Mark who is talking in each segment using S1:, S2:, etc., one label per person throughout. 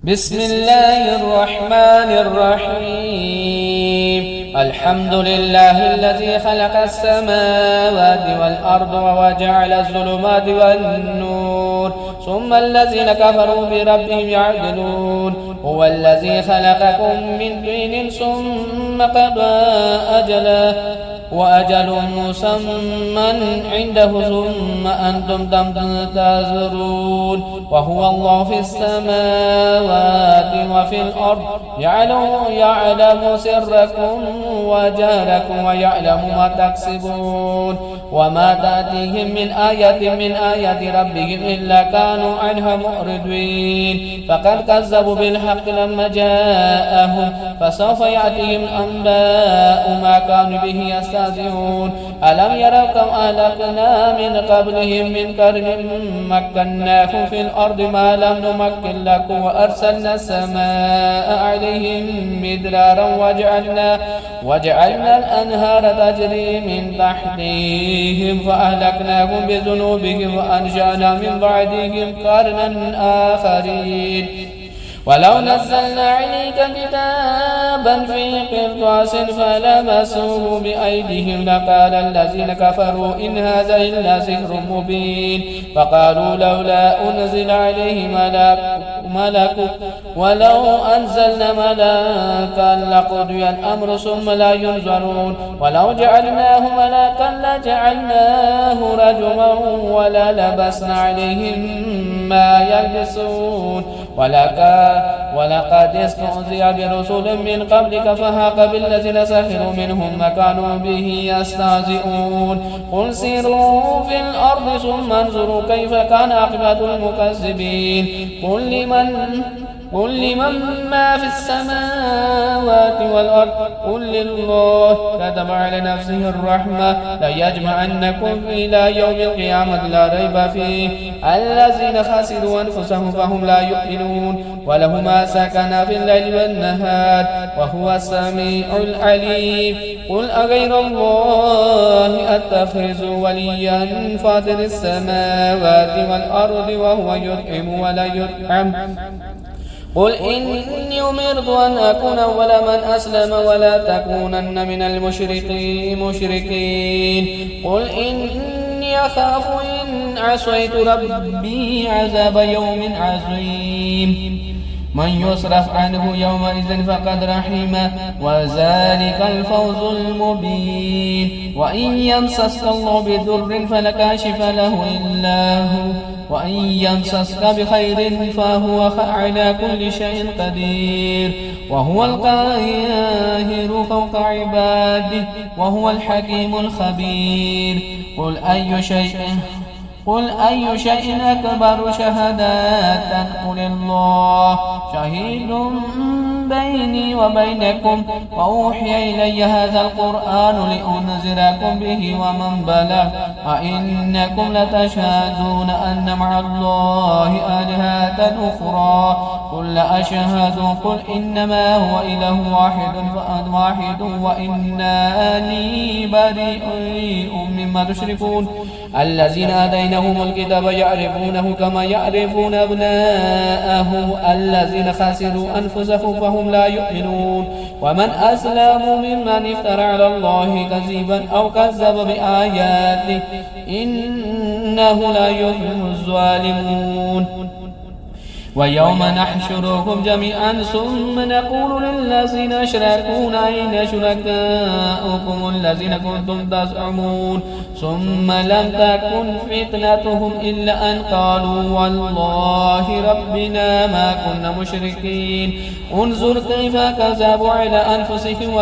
S1: بسم الله الرحمن الرحيم. الحمد لله الذي خلق السماوات والأرض وجعل الظلمات والنور ثم الذين كفروا بربهم يعدلون. هو الذي خلقكم من طين ثم قضى أجلا وأجل مسمى عنده ثم أنتم تنتظرون. وهو الله في السماوات وفي الأرض يعلم سركم وجهركم ويعلم ما تكسبون. وما تأتيهم من آية من آيات ربهم إلا كانوا عنها معرضين. فقد كذبوا بالحق لما جاءهم فسوف يأتيهم أنباء ما كانوا به يستهزئون. ألم يروا كم أهلكنا من قبلهم من قرن مكناكم في الأرض ما لم نمكن لكم وأرسلنا السماء عليهم مدرارا وجعلنا الأنهار تجري من تحتهم فأهلكناهم بذنوبهم وأنشأنا من بعدهم قرنا آخرين. ولو نزلنا عليك كتابا في قرطاس فلمسوه بأيديهم لقال الذين كفروا إن هذا إلا سحر مبين. فقالوا لولا أنزل عليه ملك ولو أنزلنا ملكا لقضي الأمر ثم لا ينظرون. ولو جعلناه ملكا لجعلناه رجما ولا لبسنا عليهم ما يلبسون. ولقد استهزئ برسل من قبلك فحاق بالذين سخروا منهم ما كانوا به يستهزئون. قل سيروا في الأرض ثم انظروا كيف كان عاقبة المكذبين. قل لمن ما في السماوات والأرض قل لله كتب على نفسه الرحمة ليجمعنكم إلى يوم القيامة لا ريب فيه الذين خسروا أنفسهم فهم لا يؤمنون. وله ما سكن في الليل والنهار وهو السميع العليم. قل أغير الله أتخذ وليا فاطر السماوات والأرض وهو يطعم ولا يطعم. قل إني أمرت أن أكون أول من أسلم ولا تكونن من المشركين. قل إني أخاف إن عصيت ربي عذاب يوم عظيم. من يصرف عنه يومئذ فقد رحمه وذلك الفوز المبين. وإن يمسسك الله بضر فلا كاشف له إلا هو وإن يمسسك بخير فهو على كل شيء قدير. وهو القاهر فوق عباده وهو الحكيم الخبير. قل أي شيء أكبر شهادة قل الله شهيد بيني وبينكم وأوحي إلي هذا القرآن لأنذركم به ومن بلغ أئنكم لتشهدون أن مع الله آلهة أخرى قل لا أشهد قل إنما هو إله واحد وإنني بريء مما تشركون. الذين آتيناهم الكتاب يعرفونه كما يعرفون أبناءهم الذين خسروا أنفسهم فهم لا يؤمنون. ومن أسلم ممن افترى على الله كذبا أو كذب بآياته إنه لا يفلح الظالمون. ويوم نحشرهم جميعا ثم نقول للذين أشركوا أين شركاؤكم الذين كنتم تزعمون ثم لم تكن فتنتهم إلا أن قالوا والله ربنا ما كنا مشركين. انظر كيف كذبوا على أنفسهم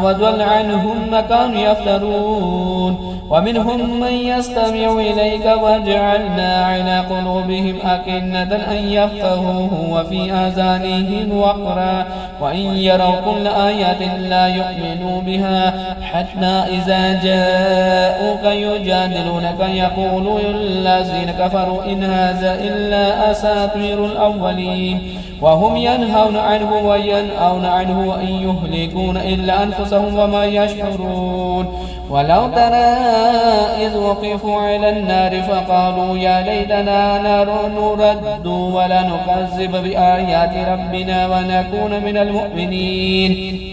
S1: وضل عنهم ما كانوا يفترون. ومنهم من يستمع إليك وجعلنا على قلوبهم أكنة أن يفقهوه وفي آذانهم وقرا وإن يروا كل آية لا يؤمنوا بها حتى إذا جاءوك يجادلونك يقول الذين كفروا إن هذا إلا أساطير الأولين. وهم ينهون عنه وينأون عنه وإن يهلكون إلا أنفسهم وما يشعرون. ولو ترى إذ وقفوا على النار فقالوا يا ليتنا نرد ولا نكذب بآيات ربنا ونكون من المؤمنين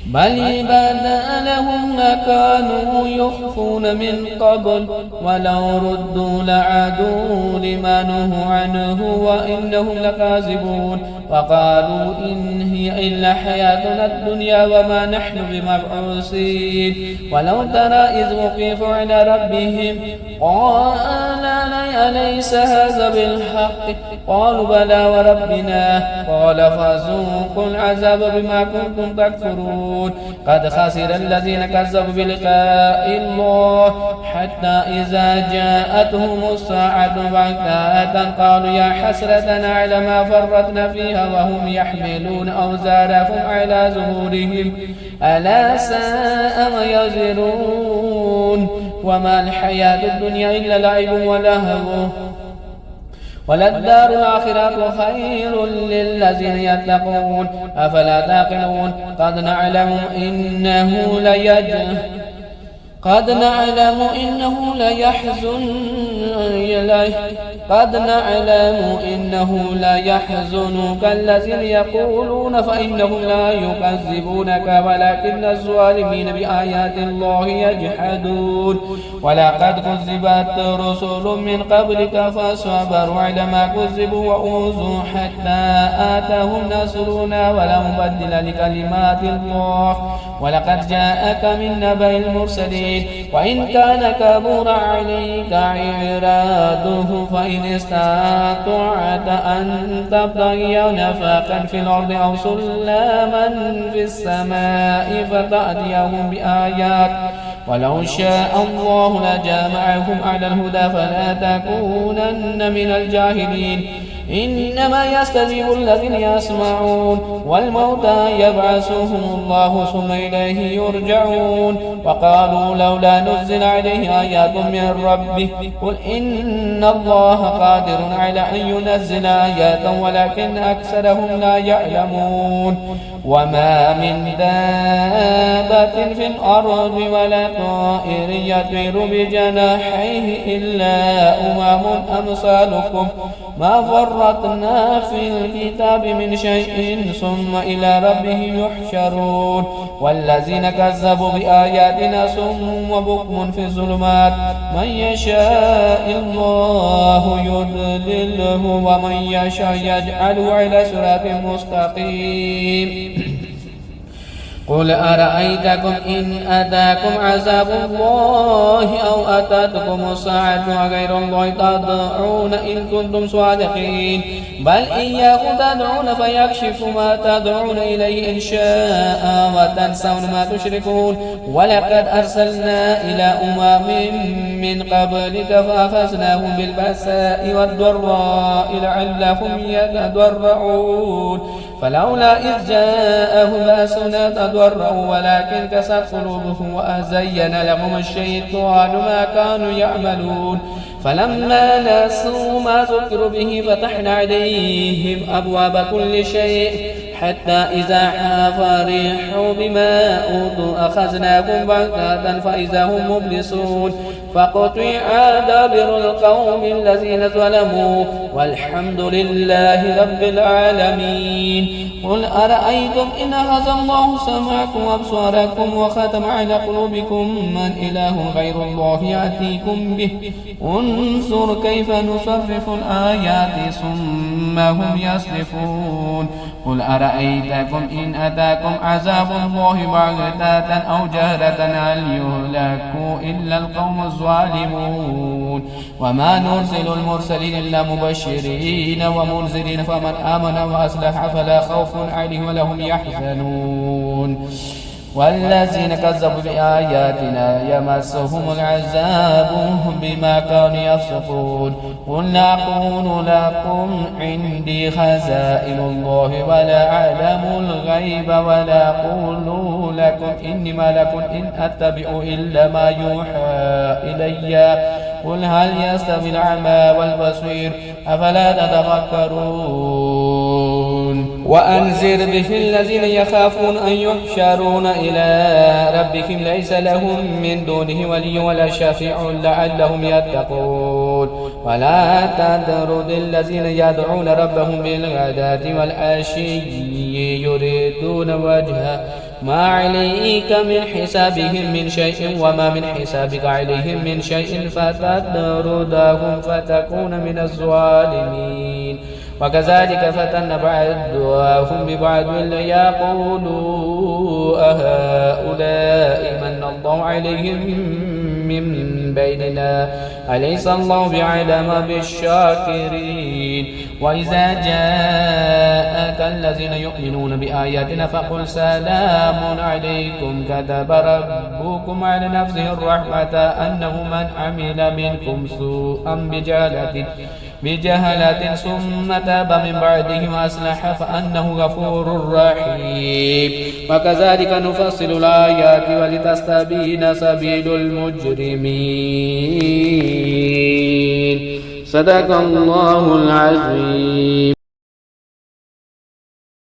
S1: بل بدا لهم ما كانوا يخفون من قبل ولو ردوا لعادوا لما نهوا عنه وإنهم لكاذبون وقالوا إن هي إلا حياتنا الدنيا وما نحن بمبعوثين ولو ترى إذ وقفوا على ربهم قال أليس هذا بالحق قالوا بلى وربنا قال فذوقوا العذاب بما كنتم تكفرون قد خسر الذين كذبوا بلقاء الله حتى إذا جاءتهم الساعة بغتة قالوا يا حسرتنا على ما فرطنا فيها وهم يحملون أوزارهم على ظهورهم ألا ساء ما يزرون وما الحياة الدنيا إلا لعب ولهو وللدار الآخرة خير للذين يتقون أفلا تعقلون قد نعلم إنه لا يحزنك الذين يقولون فإنهم لا يكذبونك ولكن الظالمين بآيات الله يجحدون ولقد كذبت رسل من قبلك فصبروا على ما كذبوا وأوذوا حتى آتاهم نصرنا ولا مبدل لكلمات الله ولقد جاءك من نبأ المرسلين وإن كان كبر عليك إعراضه فإن استطعت أن تبتغي نفاقا في الأرض أو سلاما في السماء فتأتيهم بآيات ولو شاء الله لجامعهم على الهدى فلا تكونن من الجاهلين إنما يستجيب الذين يسمعون والموتى يبعثهم الله ثم إليه يرجعون وقالوا لولا نزل عليه آيات من ربه قل إن الله قادر على أن ينزل آيات ولكن أكثرهم لا يعلمون وما من دابة في الأرض ولا طائر يطير بجناحيه إلا أمثالكم ما فرطنا في الكتاب من شيء ثم إلى ربهم يحشرون والذين كذبوا بآياتنا صم وبكم في الظلمات من يشاء الله يضلله ومن يشاء يجعله على صراط مستقيم قل أرأيتكم إن أتاكم عذاب الله أو أتتكم الساعة غير الله تدعون إن كنتم صادقين بل إياه تدعون فيكشف ما تدعون إليه إن شاء وتنسون ما تشركون ولقد أرسلنا إلى من قبلك فأخذناهم بالبأساء والضراء لعلهم يتضرعون فلولا إذ جاءهم بأسنا تضرعوا ولكن كست قلوبهم وأزين لهم الشيطان ما كانوا يعملون فلما نسوا ما ذكروا به فتحنا عليهم أبواب كل شيء حتى إذا فرحوا بما أوتوا أخذناهم بغتة فإذا هم مبلسون فقطع دابر القوم الذين ظلموا والحمد لله رب العالمين قل أرأيتم إن أخذ الله سمعكم وأبصاركم وختم على قلوبكم من إله غير الله يأتيكم به انظر كيف نصرف الآيات ثم هم يصرفون قل أرأيتكم إن أتاكم عذاب الله بغتة أو جهرة هل يهلك إلا القوم الظالمون وما نرسل المرسلين إلا مبشرين ومنذرين فمن آمن وأصلح فلا خوف عليهم ولا هم يحزنون والذين كذبوا بآياتنا يمسهم العذاب بما كانوا يفسقون قل أقول لكم عندي خزائن الله ولا أعلم الغيب ولا أقول لكم إني ملك إن أتبع إلا ما يوحى إلي قل هل يستوي الأعمى والبصير أفلا تتفكرون وأنذر به الذين يخافون أن يحشرون إلى ربهم ليس لهم من دونه ولي ولا شفيع لعلهم يتقون ولا تطرد الذين يدعون ربهم بالغداة والعشي يريدون وجهه ما عليك من حسابهم من شيء وما من حسابك عليهم من شيء فتطردهم فتكون من الظالمين وكذلك فتن بعضهم ببعض ليقولوا أهؤلاء من الله عليهم من بيننا أليس الله بعلم بالشاكرين وإذا جاءك الذين يؤمنون بآياتنا فقل سلام عليكم كتب ربكم على نفسه الرحمة أنه من عمل منكم سوءا بجهالة ثم تاب من بعده وأصلح فأنه غفور رحيم وكذلك نفصل الآيات ولتستبين سبيل المجرمين صدق الله العظيم.